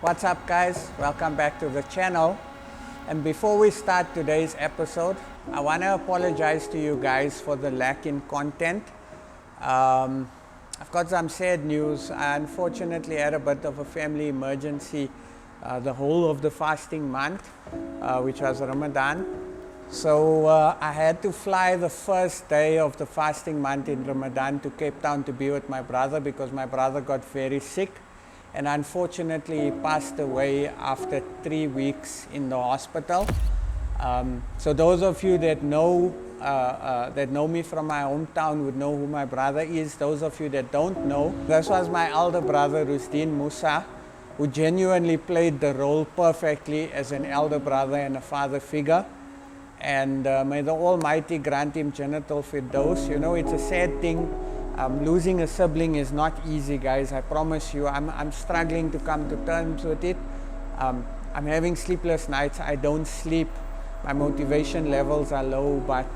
What's up guys, welcome back to the channel. And before we start today's episode, I want to apologize to you guys for the lack in content. I've got some sad news. I unfortunately had a bit of a family emergency the whole of the fasting month, which was Ramadan. So I had to fly the first day of the fasting month in Ramadan to Cape Town to be with my brother because my brother got very sick. And unfortunately, he passed away after 3 weeks in the hospital. So those of you that know me from my hometown would know who my brother is. Those of you that don't know, this was my elder brother, Moosa, who genuinely played the role perfectly as an elder brother and a father figure. And may the Almighty grant him Jannatul Firdaus. You know, it's a sad thing. Losing a sibling is not easy, guys. I promise you. I'm struggling to come to terms with it. I'm having sleepless nights. I don't sleep. My motivation levels are low. But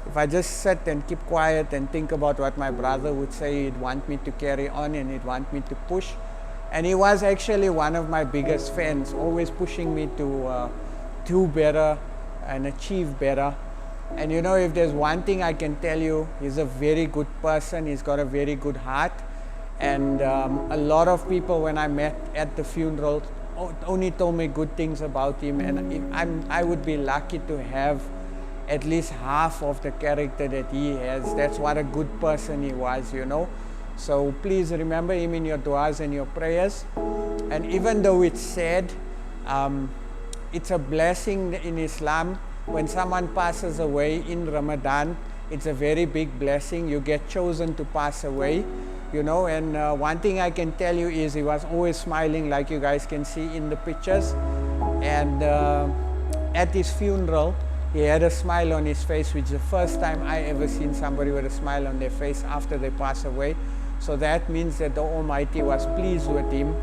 if I just sit and keep quiet and think about what my brother would say, he'd want me to carry on and he'd want me to push. And he was actually one of my biggest fans, always pushing me to do better and achieve better. And you know, if there's one thing I can tell you, he's a very good person. He's got a very good heart. And a lot of people, when I met at the funeral, only told me good things about him. And I would be lucky to have at least half of the character that he has. That's what a good person he was, you know. So please remember him in your du'as and your prayers. And even though it's sad, it's a blessing in Islam. When someone passes away in Ramadan, it's a very big blessing. You get chosen to pass away, you know. And one thing I can tell you is he was always smiling, like you guys can see in the pictures. And at his funeral, he had a smile on his face, which is the first time I ever seen somebody with a smile on their face after they pass away. So that means that the Almighty was pleased with him.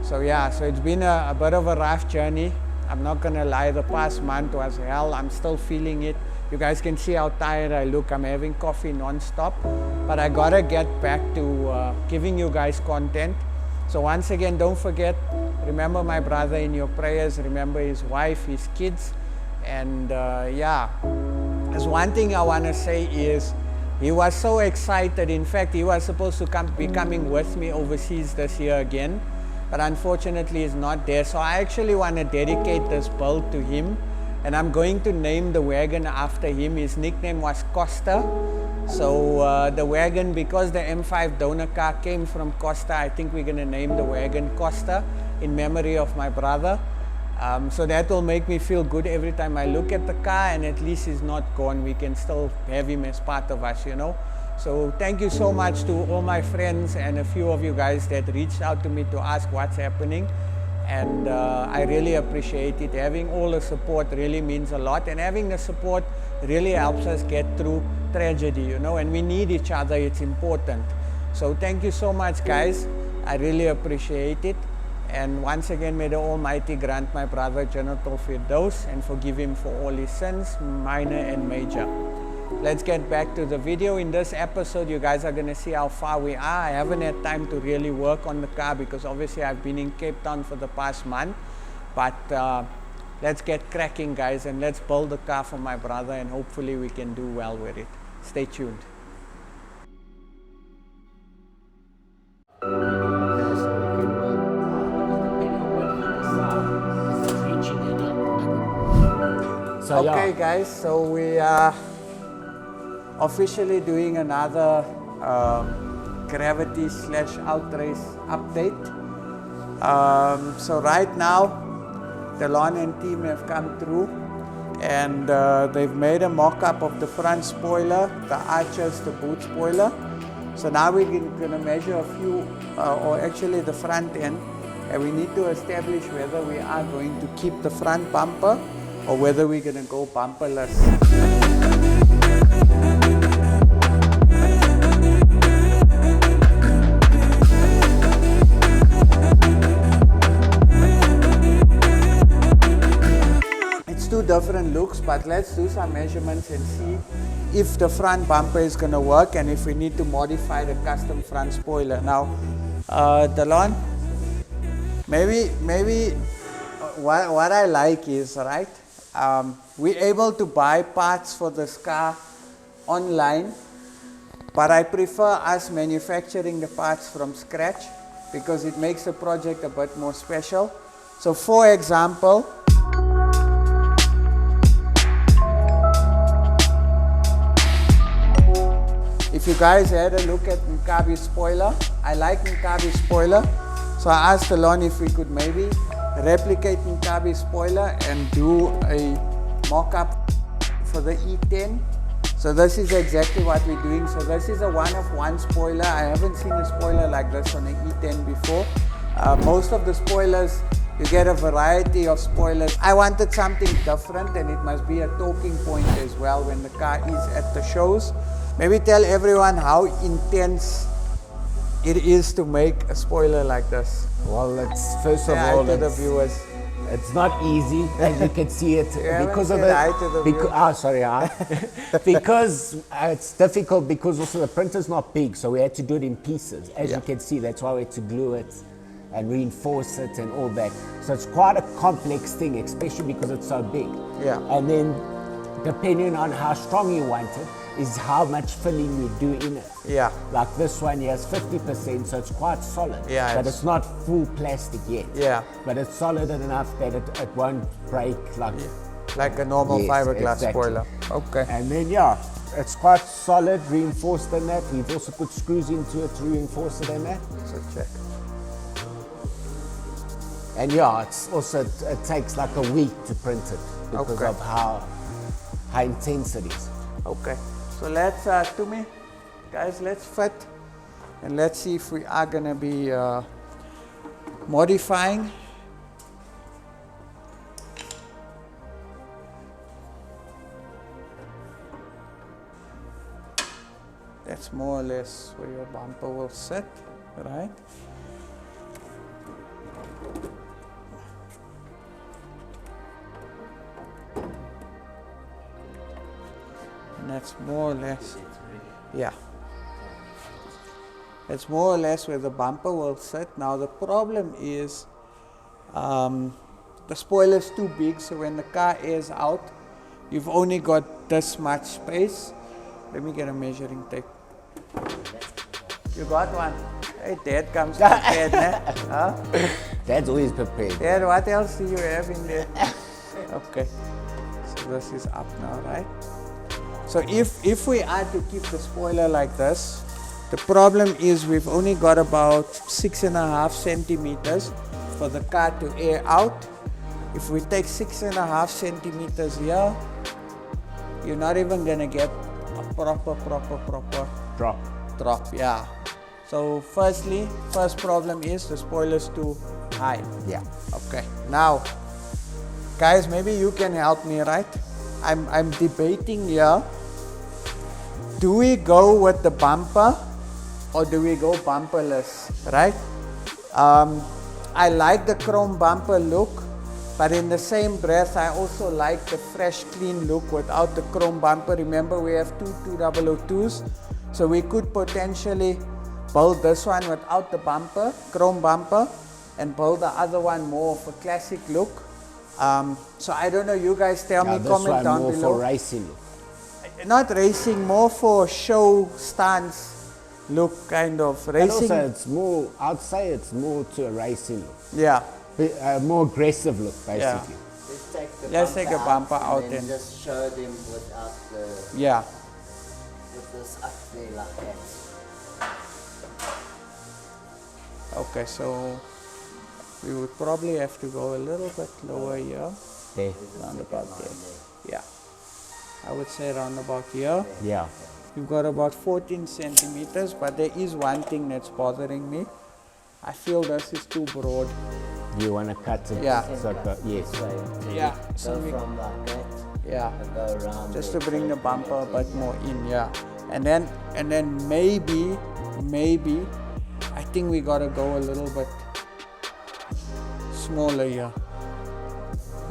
So yeah, so it's been a bit of a rough journey. I'm not gonna lie, the past month was hell. I'm still feeling it. You guys can see how tired I look. I'm having coffee non-stop. But I gotta get back to giving you guys content. So once again, don't forget, remember my brother in your prayers. Remember his wife, his kids. And yeah, there's one thing I wanna say is, he was so excited. In fact, he was supposed to be coming with me overseas this year again. But unfortunately he's not there. So I actually want to dedicate this build to him. And I'm going to name the wagon after him. His nickname was Costa. So the wagon, because the M5 donor car came from Costa, I think we're going to name the wagon Costa in memory of my brother. So that will make me feel good every time I look at the car, and at least he's not gone. We can still have him as part of us, you know. So thank you so much to all my friends and a few of you guys that reached out to me to ask what's happening. And I really appreciate it. Having all the support really means a lot. And having the support really helps us get through tragedy, you know. And we need each other. It's important. So thank you so much, guys. I really appreciate it. And once again, may the Almighty grant my brother Jannatul Firdaus and forgive him for all his sins, minor and major. Let's get back to the video. In this episode, you guys are going to see how far we are. I haven't had time to really work on the car because obviously I've been in Cape Town for the past month. But let's get cracking, guys, and let's build the car for my brother, and hopefully we can do well with it. Stay tuned. Okay, guys, so we are officially doing another gravity / outrace update. So right now, Delon and team have come through and they've made a mock-up of the front spoiler, the arches, the boot spoiler. So now we're going to measure a few, or actually the front end, and we need to establish whether we are going to keep the front bumper or whether we're going to go bumperless. Two different looks, but let's do some measurements and see if the front bumper is going to work and if we need to modify the custom front spoiler. Now, Delon, Maybe what I like is, right, we're able to buy parts for this car online, but I prefer us manufacturing the parts from scratch because it makes the project a bit more special. So for example, if you guys had a look at Mkabi's spoiler, I like Mkabi's spoiler, so I asked Alon if we could maybe replicate Mkabi's spoiler and do a mock-up for the E10. So this is exactly what we're doing. So this is a one-of-one spoiler. I haven't seen a spoiler like this on the E10 before. Most of the spoilers, you get a variety of spoilers. I wanted something different, and it must be a talking point as well when the car is at the shows. Maybe tell everyone how intense it is to make a spoiler like this. Well, it's first of all, to the viewers. It's not easy, as you can see it because of because it's difficult because also the printer's not big, so we had to do it in pieces. As you can see, that's why we had to glue it and reinforce it and all that. So it's quite a complex thing, especially because it's so big. Yeah. And then depending on how strong you want it, is how much filling you do in it. Yeah. Like this one here is 50%, so it's quite solid. Yeah. But it's not full plastic yet. Yeah. But it's solid enough that it won't break like a normal fiberglass spoiler. Okay. And then it's quite solid, reinforced in that. We've also put screws into it to reinforce it in that. So check. And it's also, it takes like a week to print it because of how intense it is. Okay. So let's, guys, let's fit and let's see if we are going to be modifying. That's more or less where your bumper will sit, right? And that's more or less, it's more or less where the bumper will sit. Now the problem is the spoiler is too big, so when the car airs out, you've only got this much space. Let me get a measuring tape. You got one? Hey, Dad comes prepared, huh? Dad's always prepared. Dad, what else do you have in there? Okay, so this is up now, right? So if we are to keep the spoiler like this, the problem is we've only got about 6.5 centimeters for the car to air out. If we take 6.5 centimeters here, you're not even gonna get a proper drop. Yeah. So first problem is the spoiler's too high. Yeah. Okay. Now, guys, maybe you can help me, right? I'm debating here. Do we go with the bumper or do we go bumperless, right? I like the chrome bumper look, but in the same breath, I also like the fresh, clean look without the chrome bumper. Remember, we have two 2002s, so we could potentially build this one without the bumper, chrome bumper, and build the other one more of a classic look. So I don't know, you guys tell me, comment down below. This one more for racing look. Not racing, more for show stance look, kind of racing. And also it's more, I'd say it's more to a racing look. Yeah. A more aggressive look, basically. Yeah. Let's take a bumper out and then just show them without the... Yeah. With this up there like that. Okay, so we would probably have to go a little bit lower here. There. Round about there. Yeah. I would say around about here. Yeah. You've got about 14 centimeters, but there is one thing that's bothering me. I feel this is too broad. You want to cut it? Yeah. Yes. Yeah. So Go from like that. yeah. And go around. Just to bring the bumper a bit more in, yeah. And then maybe, I think we gotta go a little bit smaller here.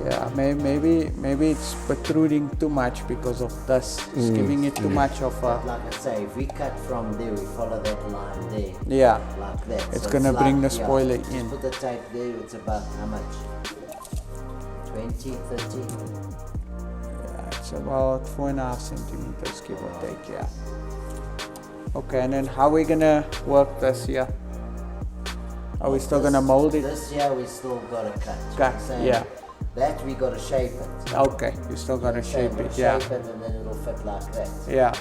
Yeah, maybe it's protruding too much because of this. It's giving it too much of a. Like I say, if we cut from there, we follow that line there. Yeah. Like that. It's So gonna bring the like, spoiler just in. put the tape there, it's about how much? 20, 30? Yeah, it's about 4.5 centimeters, give or take. Yeah. Okay, and then how are we gonna work this here? Are we still gonna mold it? This year we still gotta cut. Cut, I'm saying yeah. That we gotta shape it. Okay, you still gotta shape it. Yeah. Shape it and then it'll fit like that. Yeah.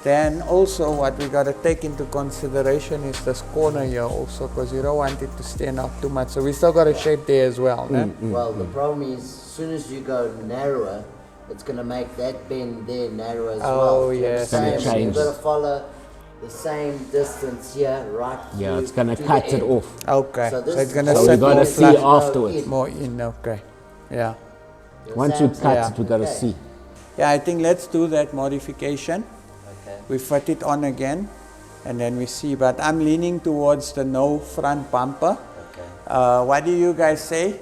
Then also what we got to take into consideration is this corner here also, because you don't want it to stand out too much. So we still got to shape there as well. No? Well, the problem is, as soon as you go narrower, it's going to make that bend there narrower as well. Oh, Do you yes. understand? Gonna You've change. got to follow the same distance here, right? Yeah, through it's gonna to the cut it end. off. Okay. So, this it's going to So we sit gotta more see flat, afterwards. more in. Okay. Yeah. Once you cut Yeah. it, we gotta Okay. see. Yeah, I think let's do that modification. Okay. We fit it on again and then we see. But I'm leaning towards the no front bumper. Okay. What do you guys say?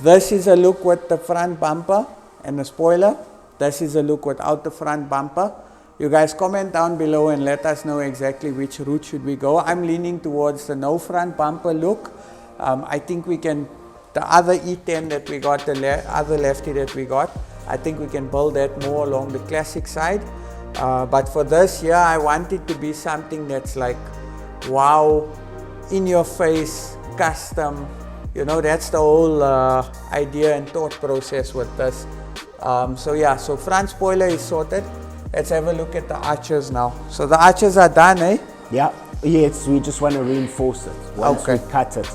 This is a look with the front bumper and the spoiler. This is a look without the front bumper. You guys comment down below and let us know exactly which route should we go. I'm leaning towards the no front bumper look. I think we can, the other E10 that we got, the other lefty that we got, I think we can build that more along the classic side. But for this year, I want it to be something that's like, wow, in your face, custom. You know, that's the whole idea and thought process with this. So yeah, so front spoiler is sorted. Let's have a look at the arches now. So the arches are done, eh? Yeah. Yes, we just want to reinforce it once Okay. we cut it.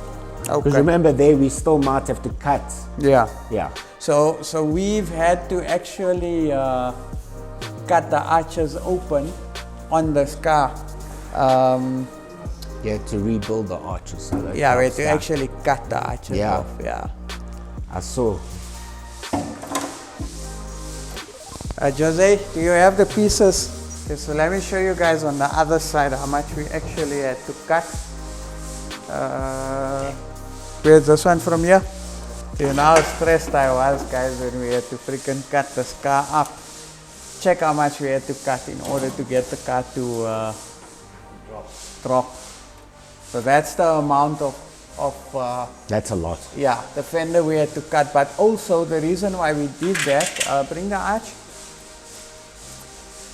Because Okay. remember, there we still might have to cut. Yeah. Yeah. So we've had to actually cut the arches open on this car. You had to rebuild the arches. So that Yeah, we had drops to down. actually cut the arches Yeah. off. Yeah. I saw. Jose, do you have the pieces? Okay, so let me show you guys on the other side how much we actually had to cut. Where's this one from here? You know how stressed I was, guys, when we had to freaking cut this car up. Check how much we had to cut in order to get the car to drop. So that's the amount of That's a lot. yeah, the fender we had to cut. But also the reason why we did that, bring the arch.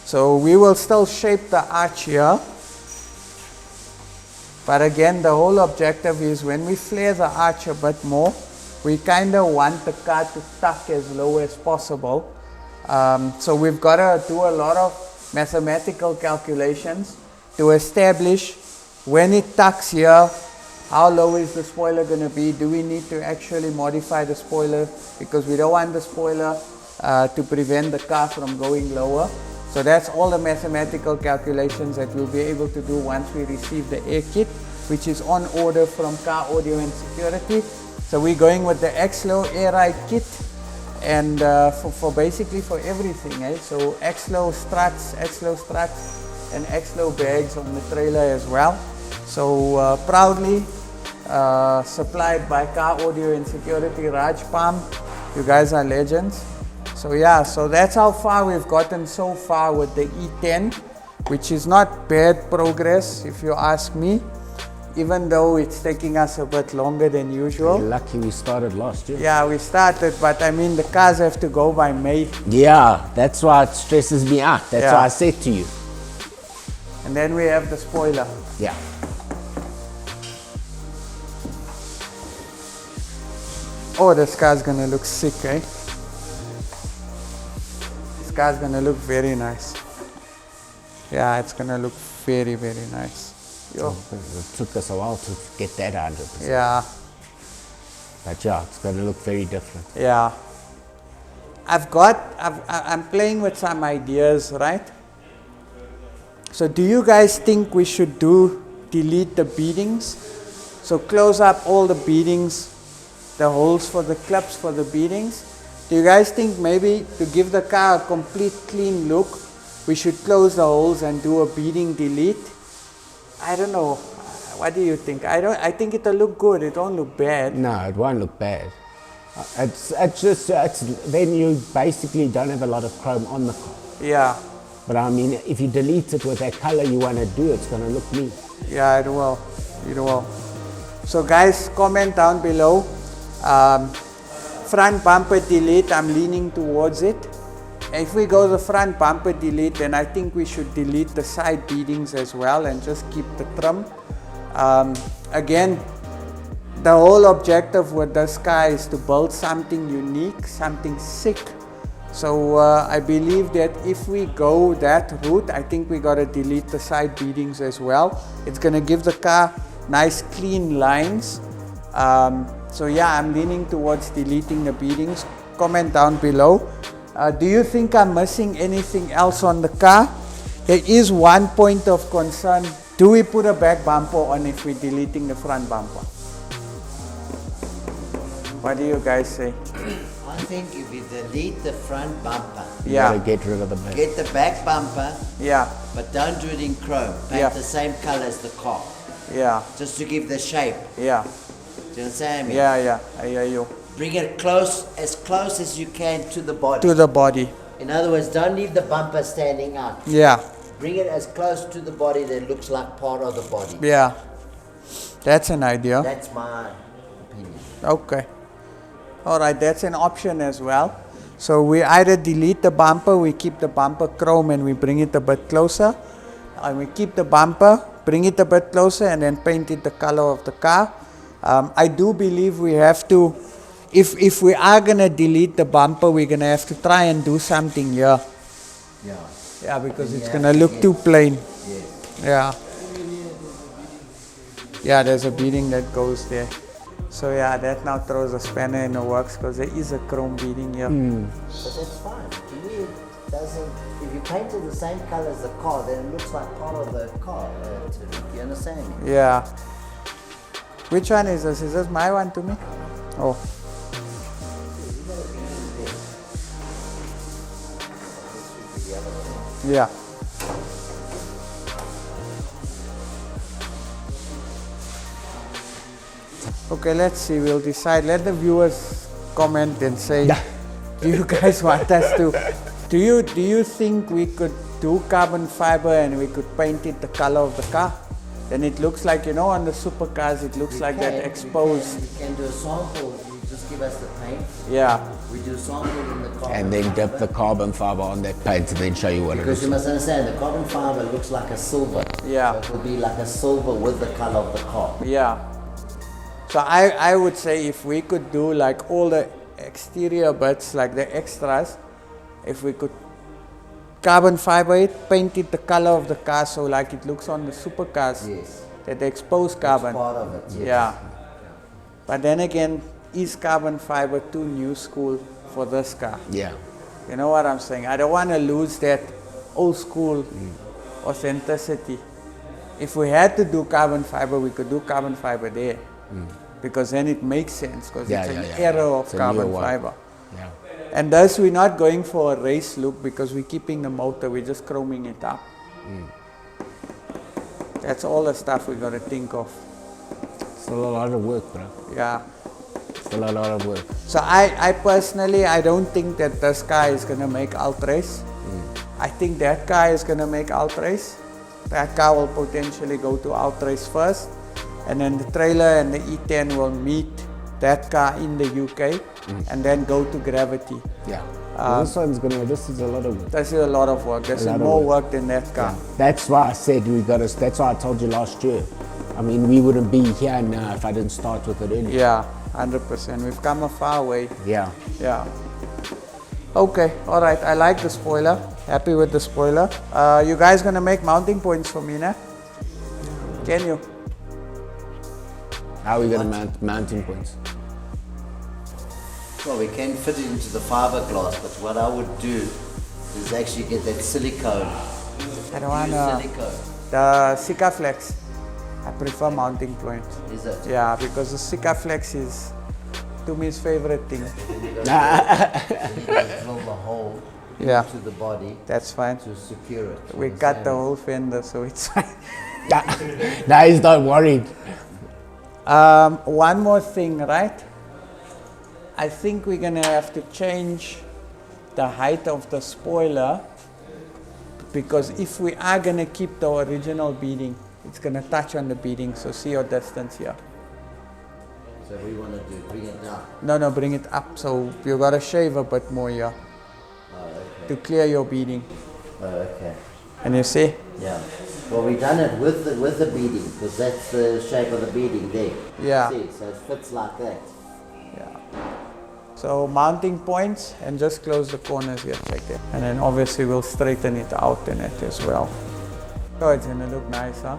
So we will still shape the arch here. But again, the whole objective is when we flare the arch a bit more, we kind of want the car to tuck as low as possible. So we've got to do a lot of mathematical calculations to establish when it tucks here, how low is the spoiler going to be? Do we need to actually modify the spoiler? Because we don't want the spoiler to prevent the car from going lower. So that's all the mathematical calculations that we'll be able to do once we receive the air kit, which is on order from Car Audio and Security. So we're going with the X-Low air ride kit, and for basically for everything, eh? So X-Low struts, and X-Low bags on the trailer as well. So proudly supplied by Car Audio and Security, Raj Palm. You guys are legends. So yeah, so that's how far we've gotten so far with the E10, which is not bad progress if you ask me, even though it's taking us a bit longer than usual. You're lucky we started last year. Yeah, we started, but I mean the cars have to go by May, Yeah, that's why it stresses me out. That's Yeah. why I said to you. and then we have the spoiler. Yeah. Oh, this car's gonna look sick, eh? This car's gonna look very nice. Yeah, it's gonna look very, very nice. Yo. It took us a while to get that 100%. Yeah, But yeah, it's going to look very different. yeah. I'm playing with some ideas, right? So do you guys think we should delete the beadings? So close up all the beadings, the holes for the clips for the beadings. Do you guys think maybe to give the car a complete clean look, we should close the holes and do a beading delete? I don't know. What do you think? I think it'll look good. It won't look bad. No, it won't look bad. It's just, then you basically don't have a lot of chrome on the car. Yeah, But I mean, if you delete it with that color you want to do, it's going to look neat. yeah, it will. It will. So guys, comment down below. Front bumper delete, I'm leaning towards it. If we go the front bumper delete, then I think we should delete the side beadings as well and just keep the trim. Again, the whole objective with this car is to build something unique, something sick. So I believe that if we go that route, I think we got to delete the side beadings as well. It's going to give the car nice clean lines. So yeah, I'm leaning towards deleting the beadings. Comment down below. Do you think I'm missing anything else on the car? There is one point of concern. Do we put a back bumper on if we're deleting the front bumper? What do you guys say? I think if you delete the front bumper, You Yeah, gotta get rid of the back. get the back bumper, yeah, but don't do it in chrome. Paint Yeah. the same color as the car, yeah, just to give the shape. yeah, Do you understand me? yeah, I hear you. Bring it close as you can to the body. To the body. In other words, don't leave the bumper standing out. Yeah, Bring it as close to the body that it looks like part of the body. yeah. That's an idea. That's my opinion. Okay. All right, that's an option as well. So we either delete the bumper, we keep the bumper chrome and we bring it a bit closer. And we keep the bumper, bring it a bit closer and then paint it the color of the car. I do believe we have to, if we are going to delete the bumper, we're going to have to try and do something here. Yeah. Yeah, because it's Yeah, going to look too plain. Yes. Yeah. Yeah, there's a beading that goes there. So yeah, that now throws a spanner in the works because there is a chrome beading here. But that's fine. To me, it doesn't. If you paint it the same color as the car, then it looks like part of the car. Do you understand me? Yeah. Which one is this? Is this my one to me? Oh. Yeah. Okay, let's see. We'll decide. Let the viewers comment and say, do you guys want us to? Do you think we could do carbon fiber and we could paint it the color of the car? Then it looks like, you know, on the supercars, it looks like that exposed. We can do a sample. You just give us the paint. Yeah. We do a sample in the car. And then dip the carbon fiber on that paint and then show you what it Because is. you must understand, the carbon fiber looks like a silver. Yeah. So it will be like a silver with the color of the car. Yeah. So I would say if we could do like all the exterior bits, like the extras, if we could carbon fiber it, paint it the color of the car so like it looks on the supercars, Yes. that they expose carbon. Part of it. Yes. Yeah. But then again, is carbon fiber too new school for this car? Yeah. You know what I'm saying? I don't want to lose that old school authenticity. If we had to do carbon fiber, we could do carbon fiber there. Because then it makes sense because it's an era of It's a carbon newer one. fiber. Yeah. And thus we're not going for a race look because we're keeping the motor, we're just chroming it up. That's all the stuff we got to think of. Still a lot of work, bro. Yeah. Still a lot of work. So I personally, I don't think that this car is going to make Ultrace. I think that car is going to make Ultrace. That car will potentially go to Ultrace first. And then the trailer and the E10 will meet that car in the UK and then go to Gravity. Yeah. This is a lot of work. This is a lot of work. This is lot of more work. work than that car. That's why I said that's why I told you last year. I mean, we wouldn't be here now if I didn't start with it earlier. Yeah, 100%. We've come a far way. Yeah. Yeah. Okay, all right. I like the spoiler. Happy with the spoiler. You guys gonna make mounting points for me, nah? Can you? How are we going to mount mounting points? Well, we can fit it into the fiberglass, but what I would do is actually get that silicone. I don't wanna. Silicone. The Sikaflex. I prefer mounting points. Is it? Yeah, because the Sikaflex is Tumi's favorite thing. You gotta drill the hole Yeah. into the body That's fine. to secure it. We cut the whole fender, so it's fine. Now he's not worried. One more thing, right? I think we're gonna have to change the height of the spoiler, because if we are gonna keep the original beading, it's gonna touch on the beading. So see your distance here. So we want to bring it down. No, bring it up. So you gotta shave a bit more here to clear your beading. Oh, okay. And you see? Yeah. Well, we done it with the beading, because that's the shape of the beading there. Yeah. See, so it fits like that. Yeah. So mounting points, and just close the corners here, check it. And then obviously we'll straighten it out in it as well. Oh, it's gonna look nice, huh?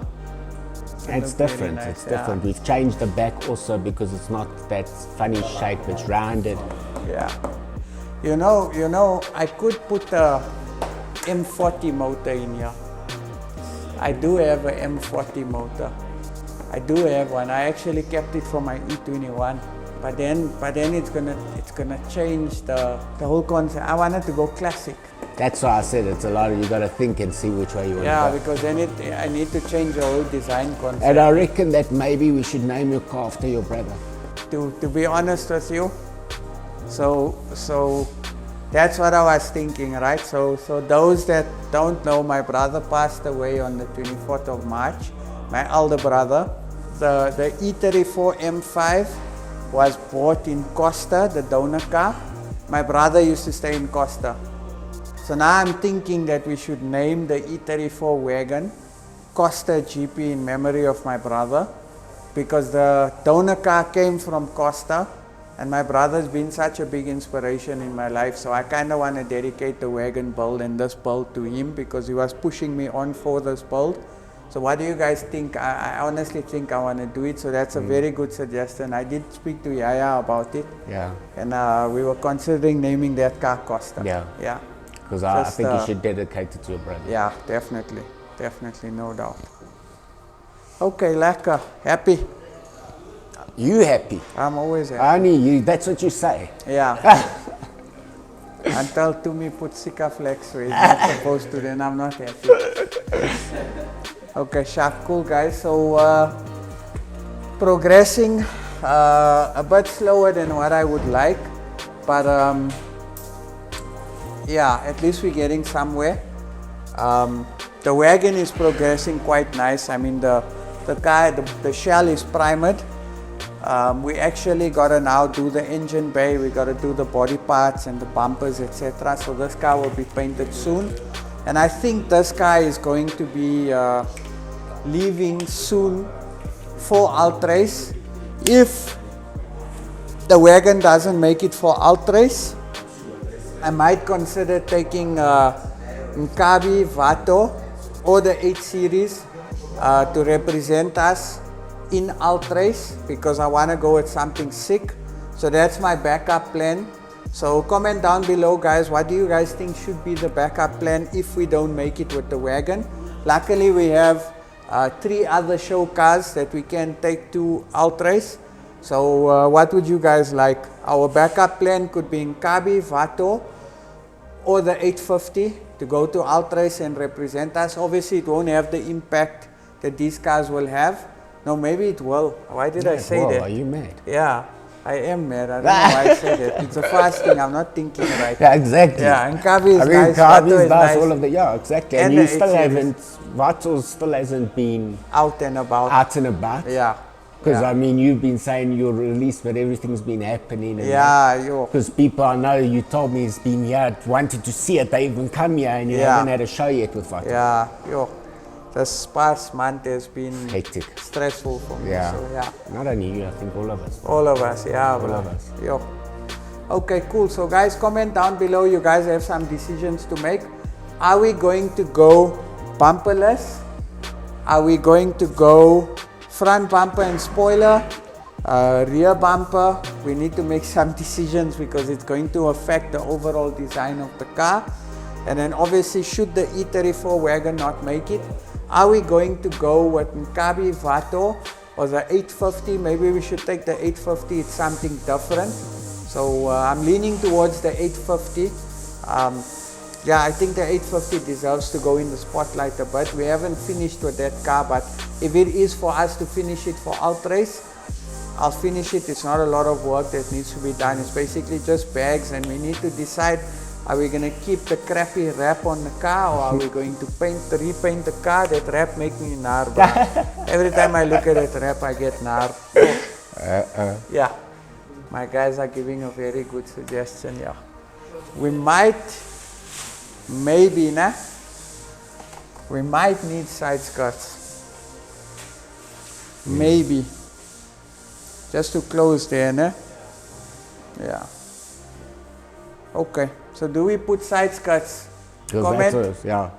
It's different, nice, it's different. We've changed the back also because it's not that funny shape, it's rounded. Yeah. You know, I could put a M40 motor in here. I do have a M40 motor. I do have one. I actually kept it for my E21. But then it's gonna change the whole concept. I wanted to go classic. That's why I said it's a lot of, you got to think and see which way you want Yeah, to go. because then I need to change the whole design concept. And I reckon that maybe we should name your car after your brother. To be honest with you, so that's what I was thinking, right? So those that don't know, my brother passed away on the 24th of March. My elder brother. The E34 M5 was bought in Costa, the donor car. My brother used to stay in Costa. So now I'm thinking that we should name the E34 Wagon Costa GP in memory of my brother, because the donor car came from Costa, and my brother's been such a big inspiration in my life. So I kind of want to dedicate the Wagon build and this build to him, because he was pushing me on for this build. So what do you guys think? I honestly think I want to do it. So that's a very good suggestion. I did speak to Yaya about it. Yeah. And we were considering naming that car Costa. Yeah. Yeah. Because I think you should dedicate it to your brother. Yeah, definitely. Definitely, no doubt. Okay, lekker. Happy? You happy? I'm always happy. Only you, that's what you say. Yeah. Until Tumi puts Sika flex where he's not supposed to, then I'm not happy. Okay, sharp, cool guys. So progressing a bit slower than what I would like, but yeah, at least we're getting somewhere. The Wagon is progressing quite nice. I mean, the car, the shell is primed. We actually gotta now do the engine bay, we gotta do the body parts and the bumpers, etc. So this car will be painted soon. And I think this car is going to be leaving soon for Ultrace. If the Wagon doesn't make it for Ultrace, I might consider taking Nkabi, Vato or the 8 series to represent us in Ultrace, because I want to go with something sick. So that's my backup plan. So comment down below guys, what do you guys think should be the backup plan if we don't make it with the Wagon? Luckily we have 3 other show cars that we can take to Ultrace. So what would you guys like? Our backup plan could be Nkabi, Vato or the 850 to go to Ultrace and represent us. Obviously it won't have the impact that these cars will have. No, maybe it will. Why did I say that? Are you mad? Yeah, I am mad. I don't know why I said that. It's a fast thing. I'm not thinking right. Yeah, exactly. Yeah, and Nkabi is nice. Nkabi Vato is nice, all of the, yeah, exactly. And And you the still 8 haven't, Vato still hasn't been out and about. out and about. Yeah. Because yeah. I mean, you've been saying you'll release, but everything's been happening. Yeah, yo. Because people I know, you told me, has been here, wanted to see it. They even come here, and you haven't had a show yet with Vato. Yeah, yo. This past month has been Hectic, stressful for me. Yeah. So yeah. Not only you, I think all of us. All of us, yeah. All of us. Yo. Okay, cool. So guys, comment down below. You guys have some decisions to make. Are we going to go bumperless? Are we going to go front bumper and spoiler? Rear bumper? We need to make some decisions because it's going to affect the overall design of the car. And then obviously, should the E34 Wagon not make it, are we going to go with Nkabi, Vato or the 850? Maybe we should take the 850, it's something different. So I'm leaning towards the 850. Yeah, I think the 850 deserves to go in the spotlight a bit. We haven't finished with that car, but if it is for us to finish it for Ultrace, I'll finish it. It's not a lot of work that needs to be done. It's basically just bags, and we need to decide, are we going to keep the crappy wrap on the car, or are we going to repaint the car? That wrap makes me nar, bro. Every time I look at that wrap, I get nar. Yeah, my guys are giving a very good suggestion. Yeah, we might, maybe, we might need side skirts. Maybe. Just to close there, Yeah. Okay. So do we put side skirts? Comment.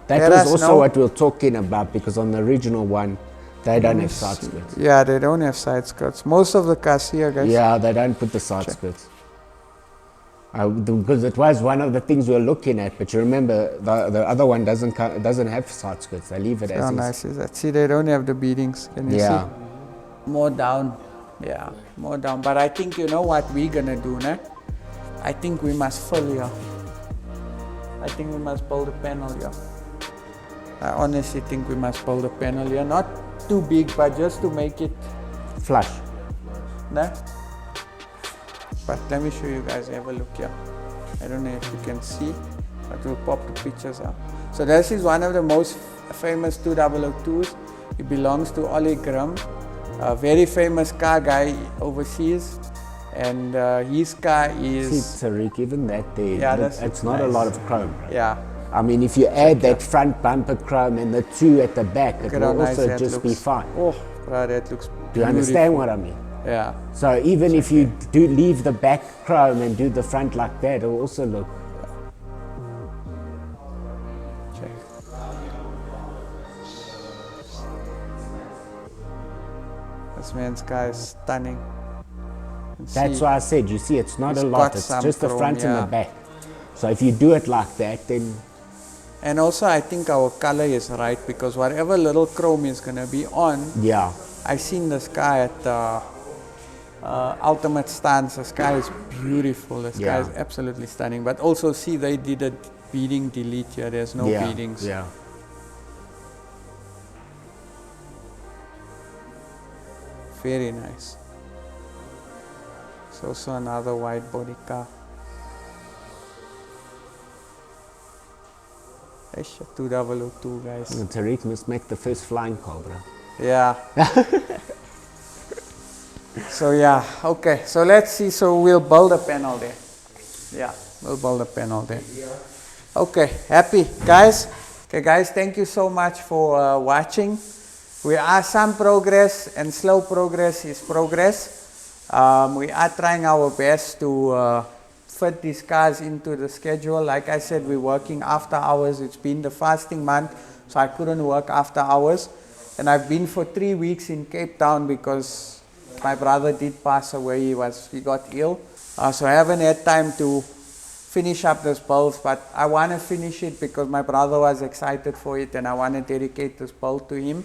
That was also what we were talking about, because on the original one, they don't have side skirts. Yeah, they don't have side skirts. Most of the cars here, guys. Yeah, they don't put the side skirts. Because it was one of the things we were looking at, but you remember the other one doesn't have side skirts. They leave it as is. How nice is that? See, they don't have the beadings. Can you see? More down. Yeah, more down. But I think, you know what we're gonna do, I think we must fill here. I think we must build a panel here. I honestly think we must build a panel here. Not too big, but just to make it flush. But let me show you guys, have a look here. I don't know if you can see, but we'll pop the pictures up. So this is one of the most famous 2002s. It belongs to Ollie Grimm, a very famous car guy overseas. And his car is... See, Tariq, even that there, it's not a lot of chrome. Right? Yeah. I mean, if you add that front bumper chrome and the two at the back, it will also just be fine. Oh, bro, that looks beautiful. Do you understand what I mean? Yeah. So even if you do leave the back chrome and do the front like that, it will also look... Check. This man's car is stunning. That's why I said, you see, it's not a lot, it's just the front and the back. So if you do it like that, then... And also I think our color is right, because whatever little chrome is going to be on... Yeah. I seen this guy at Ultimate Stance. This guy is beautiful. This guy is absolutely stunning. But also see, they did a beading delete here. There's no beadings. Yeah. Very nice. It's also another wide body car. It's a 2002, guys. Tariq must make the first flying car, bro. Yeah. So yeah, okay. So let's see. So we'll build a panel there. Yeah, we'll build a panel there. Okay, happy, guys? Okay, guys, thank you so much for watching. We are some progress, and slow progress is progress. We are trying our best to fit these cars into the schedule. Like I said, we're working after hours. It's been the fasting month, so I couldn't work after hours. And I've been for 3 weeks in Cape Town because my brother did pass away. He got ill. So I haven't had time to finish up this build, but I want to finish it because my brother was excited for it and I want to dedicate this build to him.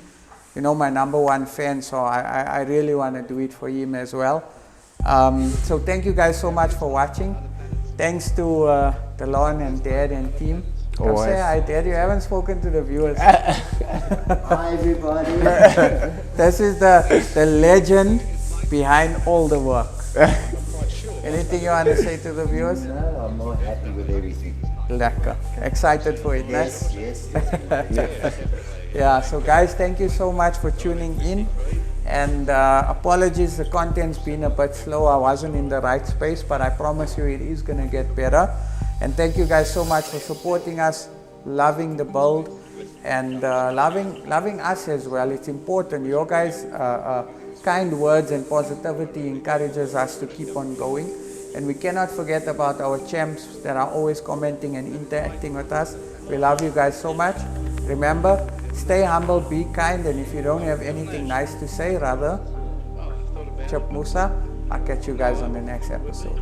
You know, my #1 fan, so I really want to do it for him as well. So thank you guys so much for watching. Thanks to Delon and Dad and team. Come say hi, Dad. You haven't spoken to the viewers. Hi, everybody. This is the legend behind all the work. Anything you want to say to the viewers? No, I'm more happy with everything. Lekker. Excited for it, Yes, yes. Yeah, so guys, thank you so much for tuning in. And apologies, the content's been a bit slow. I wasn't in the right space, but I promise you it is going to get better. And thank you guys so much for supporting us, loving the build, and loving us as well. It's important. Your guys' kind words and positivity encourages us to keep on going. And we cannot forget about our champs that are always commenting and interacting with us. We love you guys so much. Remember, stay humble, be kind, and if you don't have anything nice to say, rather, chop Moosa. I'll catch you guys on the next episode.